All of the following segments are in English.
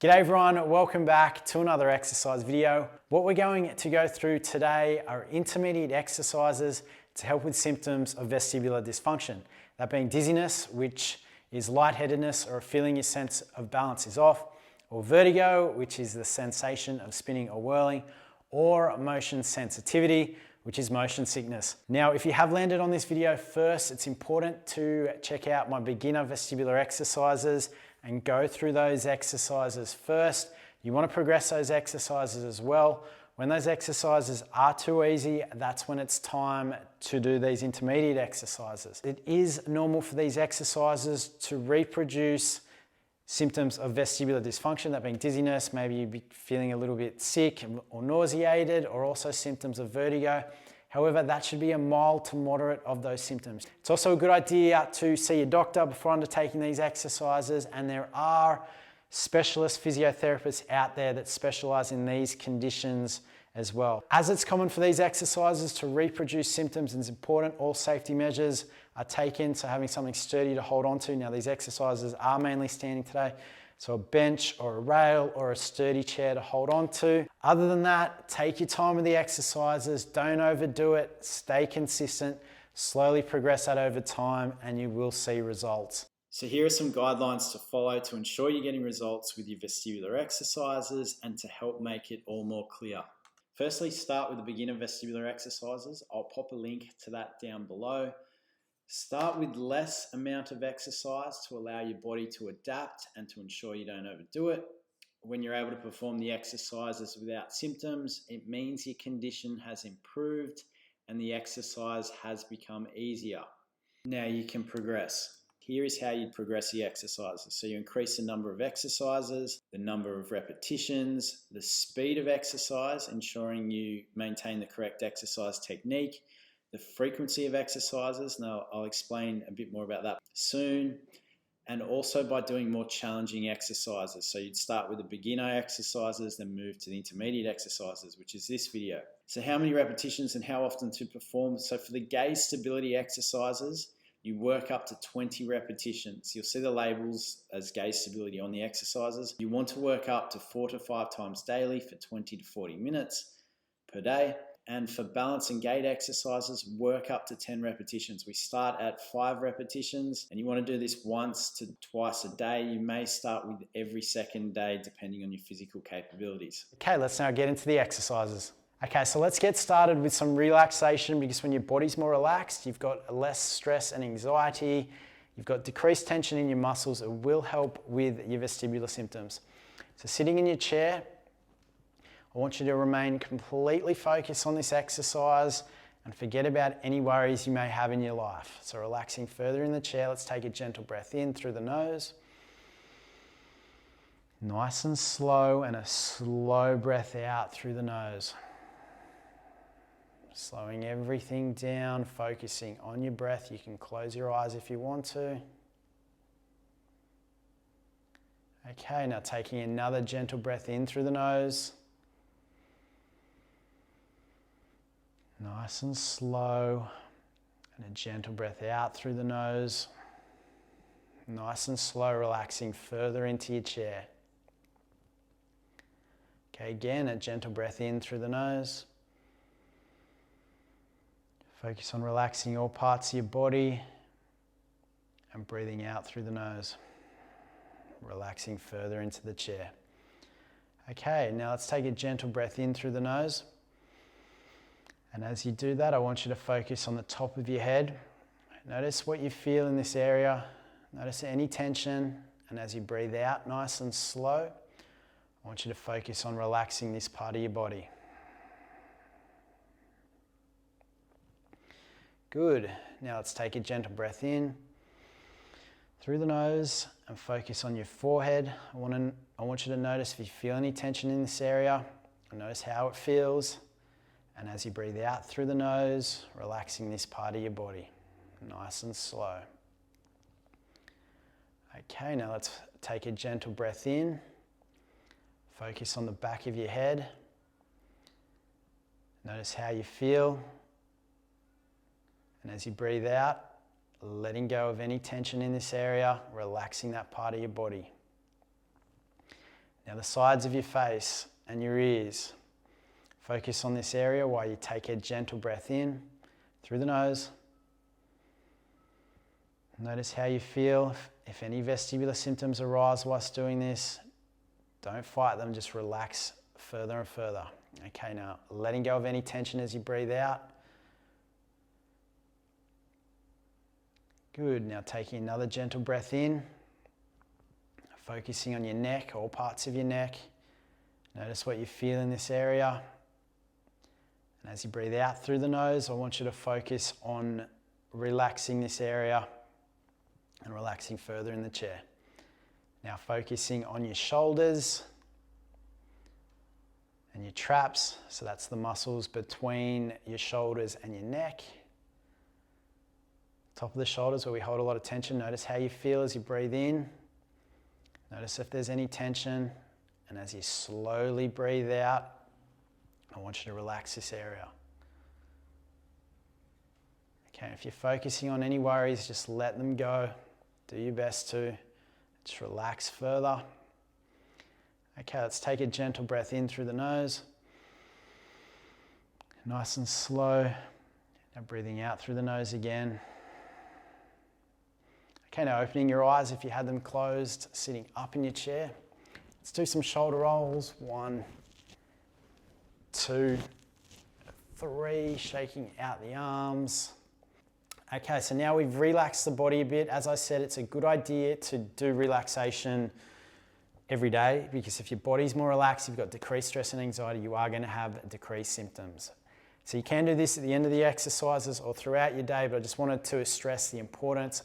G'day everyone, welcome back to another exercise video. What we're going to go through today are intermediate exercises to help with symptoms of vestibular dysfunction. That being dizziness, which is lightheadedness or a feeling your sense of balance is off, or vertigo, which is the sensation of spinning or whirling, or motion sensitivity, which is motion sickness. Now, if you have landed on this video first, it's important to check out my beginner vestibular exercises and go through those exercises first. You want to progress those exercises as well. When those exercises are too easy, that's when it's time to do these intermediate exercises. It is normal for these exercises to reproduce symptoms of vestibular dysfunction, that being dizziness, maybe you'd be feeling a little bit sick or nauseated, or also symptoms of vertigo. However, that should be a mild to moderate of those symptoms. It's also a good idea to see your doctor before undertaking these exercises, and there are specialist physiotherapists out there that specialize in these conditions as well. As it's common for these exercises to reproduce symptoms, it's important all safety measures are taken, so having something sturdy to hold on to. Now, these exercises are mainly standing today, so a bench or a rail or a sturdy chair to hold on to. Other than that, take your time with the exercises, don't overdo it, stay consistent, slowly progress that over time, and you will see results. So here are some guidelines to follow to ensure you're getting results with your vestibular exercises and to help make it all more clear. Firstly, start with the beginner vestibular exercises. I'll pop a link to that down below. Start with less amount of exercise to allow your body to adapt and to ensure you don't overdo it. When you're able to perform the exercises without symptoms, it means your condition has improved and the exercise has become easier. Now you can progress. Here is how you progress the exercises. So you increase the number of exercises, the number of repetitions, the speed of exercise, ensuring you maintain the correct exercise technique, the frequency of exercises. Now I'll explain a bit more about that soon. And also by doing more challenging exercises. So you'd start with the beginner exercises, then move to the intermediate exercises, which is this video. So how many repetitions and how often to perform? So for the gaze stability exercises, you work up to 20 repetitions. You'll see the labels as gaze stability on the exercises. You want to work up to 4 to 5 times daily for 20 to 40 minutes per day. And for balance and gait exercises, work up to 10 repetitions. We start at 5 repetitions, and you want to do this once to twice a day. You may start with every second day, depending on your physical capabilities. Okay, let's now get into the exercises. Okay, so let's get started with some relaxation, because when your body's more relaxed, you've got less stress and anxiety, you've got decreased tension in your muscles. It will help with your vestibular symptoms. So sitting in your chair, I want you to remain completely focused on this exercise and forget about any worries you may have in your life. So relaxing further in the chair, let's take a gentle breath in through the nose. Nice and slow, and a slow breath out through the nose. Slowing everything down, focusing on your breath. You can close your eyes if you want to. Okay, now taking another gentle breath in through the nose. Nice and slow, and a gentle breath out through the nose. Nice and slow, relaxing further into your chair. Okay, again, a gentle breath in through the nose. Focus on relaxing all parts of your body and breathing out through the nose. Relaxing further into the chair. Okay, now let's take a gentle breath in through the nose. And as you do that, I want you to focus on the top of your head. Notice what you feel in this area. Notice any tension. And as you breathe out nice and slow, I want you to focus on relaxing this part of your body. Good. Now let's take a gentle breath in through the nose and focus on your forehead. I want you to notice if you feel any tension in this area, and notice how it feels. And as you breathe out through the nose, relaxing this part of your body, nice and slow. Okay, now let's take a gentle breath in. Focus on the back of your head. Notice how you feel. And as you breathe out, letting go of any tension in this area, relaxing that part of your body. Now the sides of your face and your ears. Focus on this area while you take a gentle breath in through the nose. Notice how you feel. If any vestibular symptoms arise whilst doing this, don't fight them, just relax further and further. Okay, now letting go of any tension as you breathe out. Good, now taking another gentle breath in, focusing on your neck, all parts of your neck. Notice what you feel in this area. And as you breathe out through the nose, I want you to focus on relaxing this area and relaxing further in the chair. Now focusing on your shoulders and your traps, so that's the muscles between your shoulders and your neck. Top of the shoulders where we hold a lot of tension. Notice how you feel as you breathe in. Notice if there's any tension, and as you slowly breathe out, I want you to relax this area. Okay, if you're focusing on any worries, just let them go. Do your best to. Just relax further. Okay, let's take a gentle breath in through the nose. Nice and slow. Now breathing out through the nose again. Okay, now opening your eyes if you had them closed, sitting up in your chair. Let's do some shoulder rolls. 1, 2, 3, shaking out the arms. Okay, so now we've relaxed the body a bit. As I said, it's a good idea to do relaxation every day, because if your body's more relaxed, you've got decreased stress and anxiety, you are going to have decreased symptoms. So you can do this at the end of the exercises or throughout your day, but I just wanted to stress the importance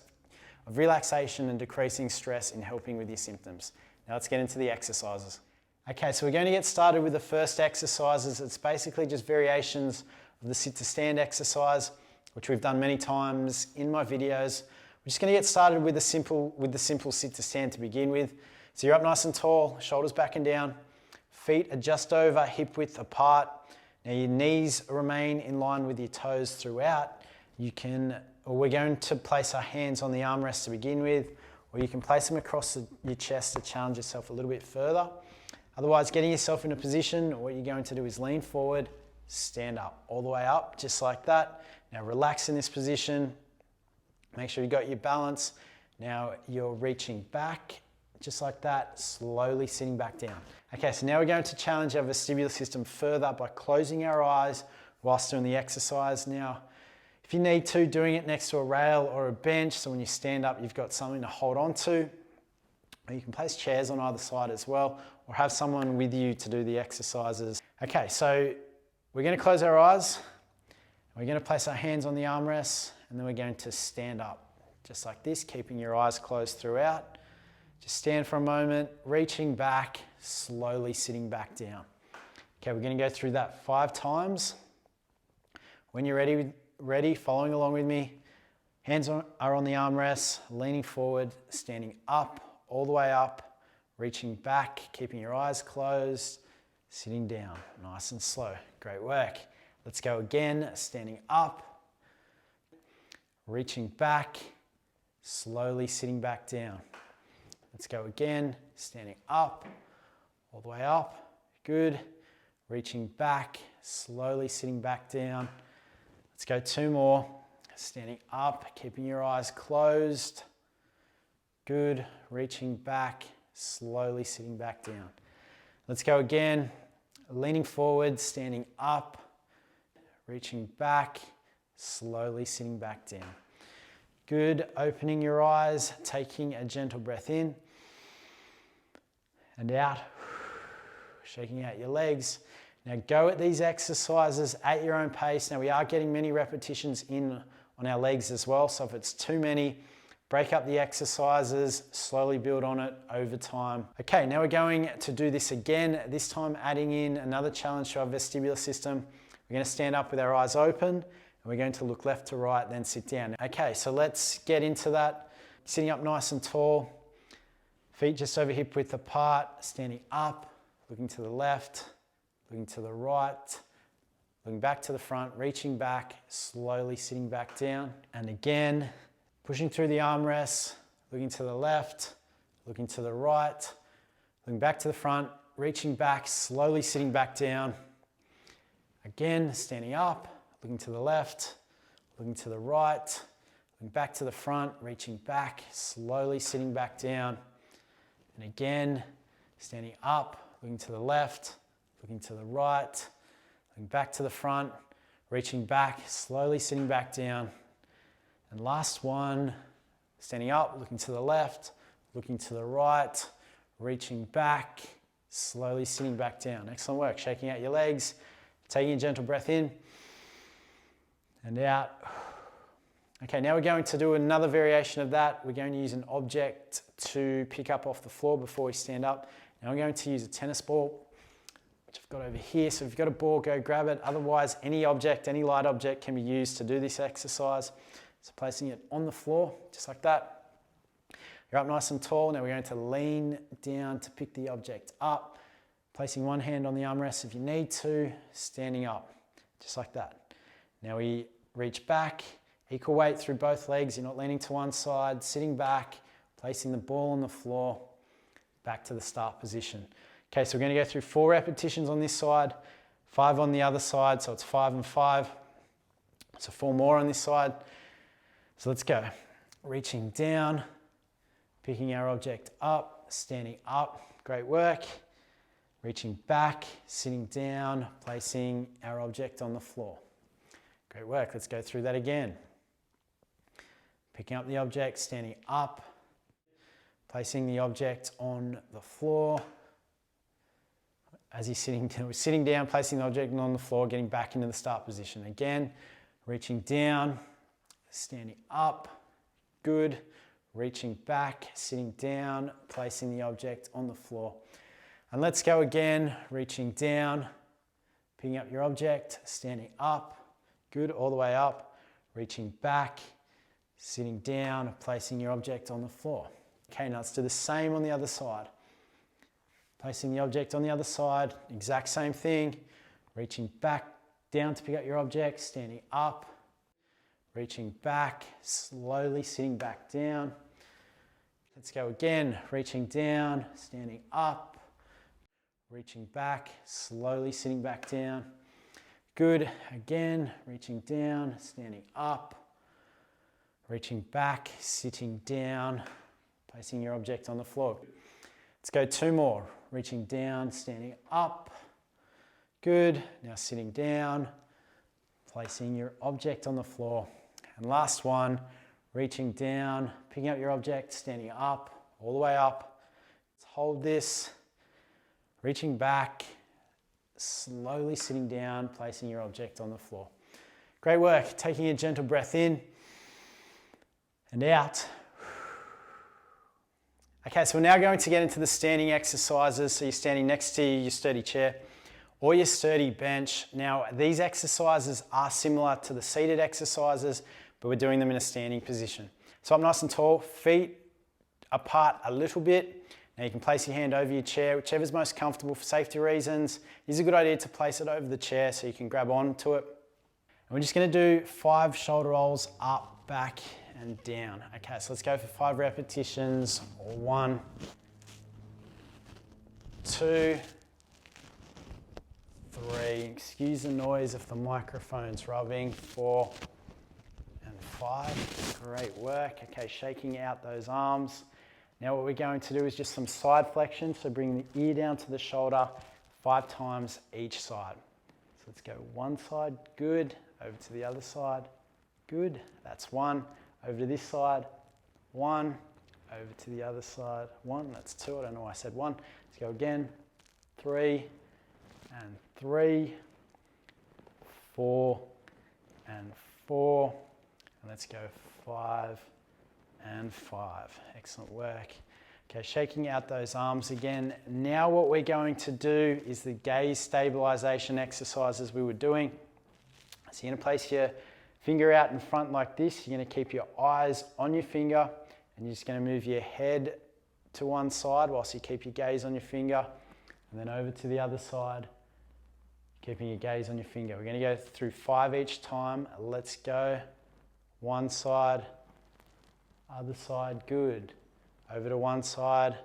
of relaxation and decreasing stress in helping with your symptoms. Now let's get into the exercises. Okay, so we're going to get started with the first exercises. It's basically just variations of the sit to stand exercise, which we've done many times in my videos. We're just going to get started with the simple sit to stand to begin with. So you're up nice and tall, shoulders back and down, feet are just over hip width apart. Now your knees remain in line with your toes throughout. We're going to place our hands on the armrests to begin with, or you can place them across your chest to challenge yourself a little bit further. Otherwise, getting yourself in a position, what you're going to do is lean forward, stand up, all the way up, just like that. Now relax in this position, make sure you got your balance. Now you're reaching back, just like that, slowly sitting back down. Okay, so now we're going to challenge our vestibular system further by closing our eyes whilst doing the exercise. Now, if you need to, doing it next to a rail or a bench, so when you stand up, you've got something to hold on to. Or you can place chairs on either side as well, or have someone with you to do the exercises. Okay, so we're going to close our eyes. We're going to place our hands on the armrests, and then we're going to stand up, just like this, keeping your eyes closed throughout. Just stand for a moment, reaching back, slowly sitting back down. Okay, we're going to go through that 5 times. When you're ready, following along with me, hands are on the armrests, leaning forward, standing up, all the way up, reaching back, keeping your eyes closed, sitting down, nice and slow. Great work. Let's go again, standing up, reaching back, slowly sitting back down. Let's go again, standing up, all the way up, good. Reaching back, slowly sitting back down. Let's go 2 more, standing up, keeping your eyes closed, good. Reaching back, slowly sitting back down. Let's go again, leaning forward, standing up, reaching back, slowly sitting back down. Good, opening your eyes, taking a gentle breath in and out, shaking out your legs. Now go at these exercises at your own pace. Now we are getting many repetitions in on our legs as well, so if it's too many, break up the exercises, slowly build on it over time. Okay, now we're going to do this again, this time adding in another challenge to our vestibular system. We're going to stand up with our eyes open, and we're going to look left to right, then sit down. Okay, so let's get into that. Sitting up nice and tall, feet just over hip width apart, standing up, looking to the left, looking to the right, looking back to the front, reaching back, slowly sitting back down. And again, pushing through the armrests, looking to the left, looking to the right, looking back to the front, reaching back, slowly sitting back down. Again, standing up, looking to the left, looking to the right, looking back to the front, reaching back, slowly sitting back down. And again, standing up, looking to the left, looking to the right, looking back to the front, reaching back, slowly sitting back down. And last one, standing up, looking to the left, looking to the right, reaching back, slowly sitting back down. Excellent work. Shaking out your legs, taking a gentle breath in and out. Okay, now we're going to do another variation of that. We're going to use an object to pick up off the floor before we stand up. Now we're going to use a tennis ball, which I've got over here. So if you've got a ball, go grab it. Otherwise, any object, any light object can be used to do this exercise. So placing it on the floor, just like that. You're up nice and tall. Now we're going to lean down to pick the object up. Placing one hand on the armrest if you need to, standing up, just like that. Now we reach back, equal weight through both legs. You're not leaning to one side, sitting back, placing the ball on the floor, back to the start position. Okay, so we're going to go through 4 repetitions on this side, 5 on the other side, so it's 5 and 5. So 4 more on this side. So let's go. Reaching down, picking our object up, standing up, great work. Reaching back, sitting down, placing our object on the floor. Great work, let's go through that again. Picking up the object, standing up, placing the object on the floor. As you're sitting down, placing the object on the floor, getting back into the start position. Again, reaching down, standing up, good. Reaching back, sitting down, placing the object on the floor. And let's go again, reaching down, picking up your object, standing up, good, all the way up, reaching back, sitting down, placing your object on the floor. Okay, now let's do the same on the other side. Placing the object on the other side, exact same thing, reaching back down to pick up your object, standing up, reaching back, slowly sitting back down. Let's go again, reaching down, standing up, reaching back, slowly sitting back down. Good, again, reaching down, standing up, reaching back, sitting down, placing your object on the floor. Let's go 2 more, reaching down, standing up. Good, now sitting down, placing your object on the floor. And last one, reaching down, picking up your object, standing up, all the way up. Let's hold this, reaching back, slowly sitting down, placing your object on the floor. Great work, taking a gentle breath in and out. Okay, so we're now going to get into the standing exercises. So you're standing next to your sturdy chair or your sturdy bench. Now, these exercises are similar to the seated exercises, but we're doing them in a standing position. So up nice and tall, feet apart a little bit. Now you can place your hand over your chair, whichever's most comfortable for safety reasons. It's a good idea to place it over the chair so you can grab onto it. And we're just gonna do 5 shoulder rolls up, back, and down. Okay, so let's go for 5 repetitions. 1, 2, 3. Excuse the noise if the microphone's rubbing. 4 and 5. Great work. Okay, shaking out those arms. Now what we're going to do is just some side flexion. So bring the ear down to the shoulder 5 times each side. So let's go one side, good. Over to the other side, good. That's 1. Over to this side, 1. Over to the other side, 1. That's 2. I don't know why I said 1. Let's go again. 3 and 3. 4 and 4. And let's go 5 and 5. Excellent work. Okay, shaking out those arms again. Now what we're going to do is the gaze stabilization exercises we were doing. So you're going to place your finger out in front like this. You're going to keep your eyes on your finger and you're just going to move your head to one side whilst you keep your gaze on your finger, and then over to the other side, keeping your gaze on your finger. We're going to go through 5 each time. Let's go. One side, other side, good. Over to one side,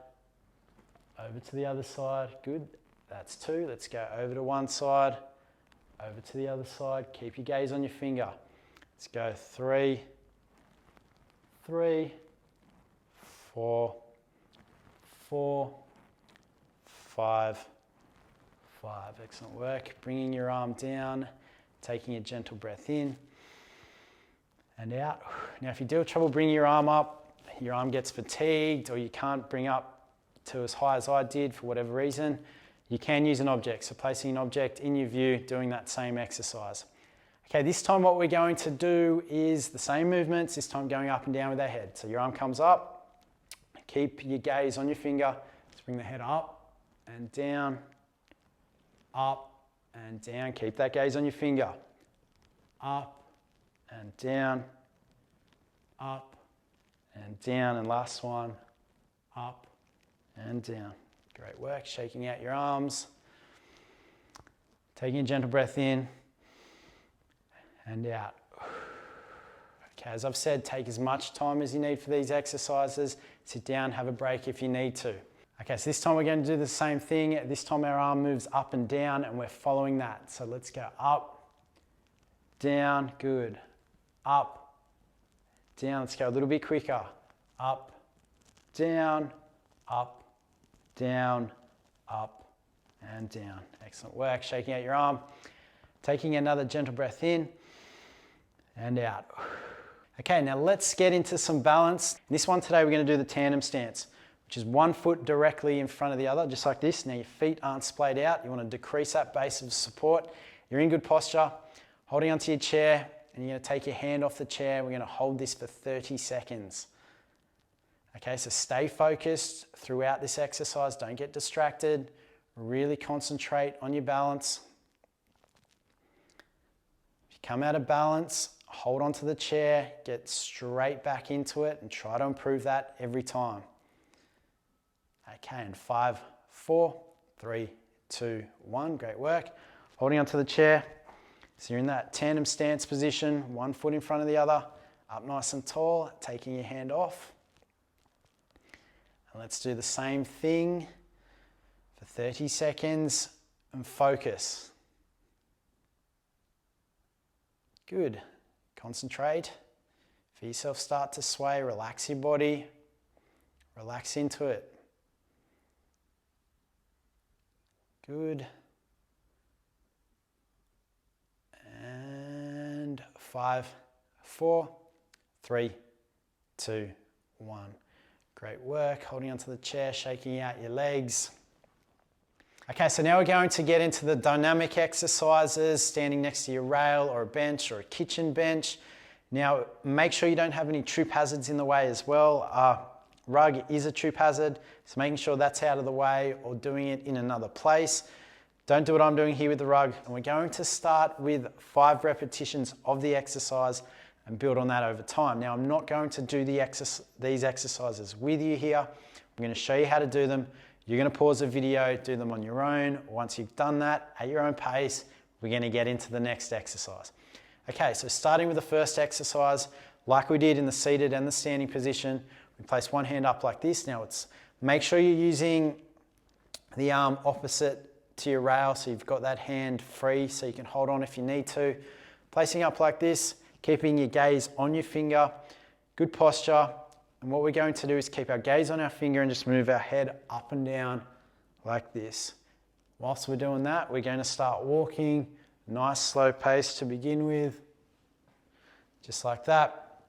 over to the other side, good. That's 2, let's go over to one side, over to the other side, keep your gaze on your finger. Let's go 3, 3, 4, 4, 5, 5. Excellent work. Bringing your arm down, taking a gentle breath in and out. Now, if you do have trouble bringing your arm up, your arm gets fatigued, or you can't bring up to as high as I did for whatever reason, you can use an object. So placing an object in your view, doing that same exercise. Okay, this time what we're going to do is the same movements, this time going up and down with our head. So your arm comes up, keep your gaze on your finger, let's bring the head up and down, up and down, keep that gaze on your finger, up and down, up and down, and last one, up and down. Great work, shaking out your arms, taking a gentle breath in and out. Okay, as I've said, take as much time as you need for these exercises. Sit down, have a break if you need to. Okay, so this time we're going to do the same thing. This time our arm moves up and down and we're following that. So let's go up, down, good. Up, down, let's go a little bit quicker. Up, down, up, down, up, and down. Excellent work, shaking out your arm. Taking another gentle breath in and out. Okay, now let's get into some balance. In this one today, we're going to do the tandem stance, which is one foot directly in front of the other, just like this. Now your feet aren't splayed out. You want to decrease that base of support. You're in good posture, holding onto your chair, and you're going to take your hand off the chair. We're going to hold this for 30 seconds. Okay, so stay focused throughout this exercise. Don't get distracted. Really concentrate on your balance. If you come out of balance, hold onto the chair, get straight back into it, and try to improve that every time. Okay, and 5, 4, 3, 2, 1. Great work. Holding onto the chair. So you're in that tandem stance position, one foot in front of the other, up nice and tall, taking your hand off. And let's do the same thing for 30 seconds and focus. Good. Concentrate. Feel yourself start to sway, relax your body, relax into it. Good. And 5, 4, 3, 2, 1. Great work, holding onto the chair, shaking out your legs. Okay, so now we're going to get into the dynamic exercises, standing next to your rail or a bench or a kitchen bench. Now, make sure you don't have any trip hazards in the way as well. Rug is a trip hazard, so making sure that's out of the way or doing it in another place. Don't do what I'm doing here with the rug. And we're going to start with 5 repetitions of the exercise and build on that over time. Now, I'm not going to do these exercises with you here. I'm going to show you how to do them. You're going to pause the video, do them on your own. Once you've done that at your own pace, we're going to get into the next exercise. Okay, so starting with the first exercise, like we did in the seated and the standing position, we place one hand up like this. Now, make sure you're using the arm opposite to your rail, so you've got that hand free so you can hold on if you need to. Placing up like this, keeping your gaze on your finger, good posture. And what we're going to do is keep our gaze on our finger and just move our head up and down like this. Whilst we're doing that, we're going to start walking, nice slow pace to begin with, just like that.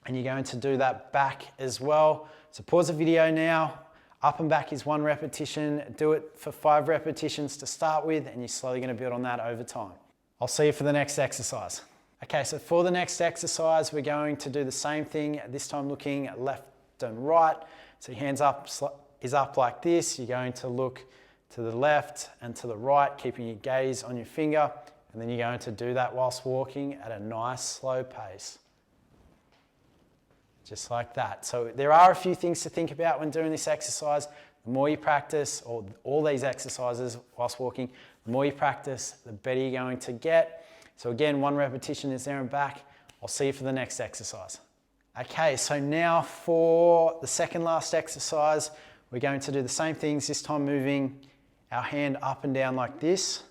And you're going to do that back as well. So pause the video now. Up and back is 1 repetition. Do it for 5 repetitions to start with, and you're slowly going to build on that over time. I'll see you for the next exercise. Okay, so for the next exercise, we're going to do the same thing, this time looking left and right. So your hands up is up like this. You're going to look to the left and to the right, keeping your gaze on your finger, and then you're going to do that whilst walking at a nice slow pace. Just like that. So there are a few things to think about when doing this exercise. The more you practice, or all these exercises whilst walking, the more you practice, the better you're going to get. So again, 1 repetition is there and back. I'll see you for the next exercise. Okay, so now for the second last exercise, we're going to do the same things, this time moving our hand up and down like this,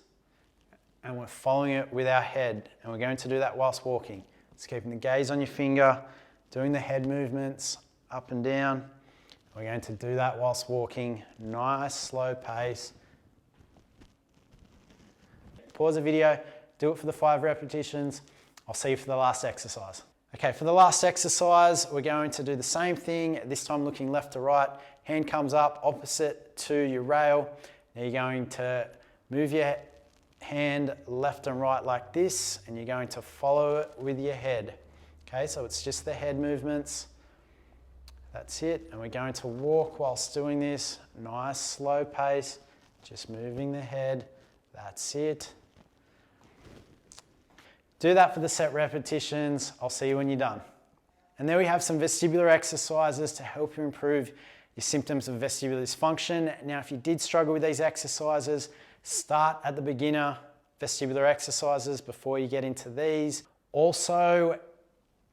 and we're following it with our head, and we're going to do that whilst walking. It's keeping the gaze on your finger, doing the head movements up and down. We're going to do that whilst walking, nice slow pace. Pause the video, do it for the 5 repetitions. I'll see you for the last exercise. Okay, for the last exercise, we're going to do the same thing, this time looking left to right. Hand comes up opposite to your rail. Now you're going to move your hand left and right like this, and you're going to follow it with your head. Okay, so it's just the head movements. That's it, and we're going to walk whilst doing this. Nice slow pace, just moving the head. That's it. Do that for the set repetitions. I'll see you when you're done. And there we have some vestibular exercises to help you improve your symptoms of vestibular dysfunction. Now, if you did struggle with these exercises, start at the beginner vestibular exercises before you get into these. Also,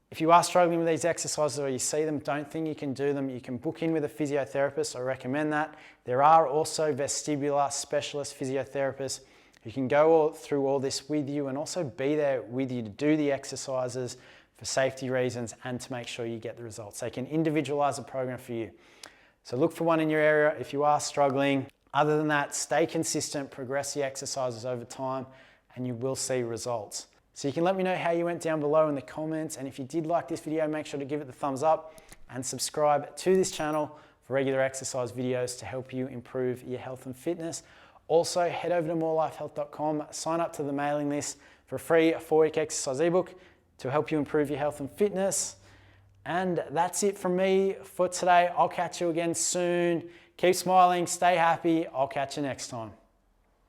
if you are struggling with these exercises or you see them, don't think you can do them, you can book in with a physiotherapist. I recommend that. There are also vestibular specialist physiotherapists who can go through all this with you and also be there with you to do the exercises for safety reasons and to make sure you get the results. They can individualize a program for you. So look for one in your area if you are struggling. Other than that, stay consistent, progress the exercises over time, and you will see results. So you can let me know how you went down below in the comments, and if you did like this video, make sure to give it the thumbs up and subscribe to this channel for regular exercise videos to help you improve your health and fitness. Also, head over to morelifehealth.com, sign up to the mailing list for a free 4-week exercise ebook to help you improve your health and fitness. And that's it from me for today. I'll catch you again soon. Keep smiling, stay happy. I'll catch you next time.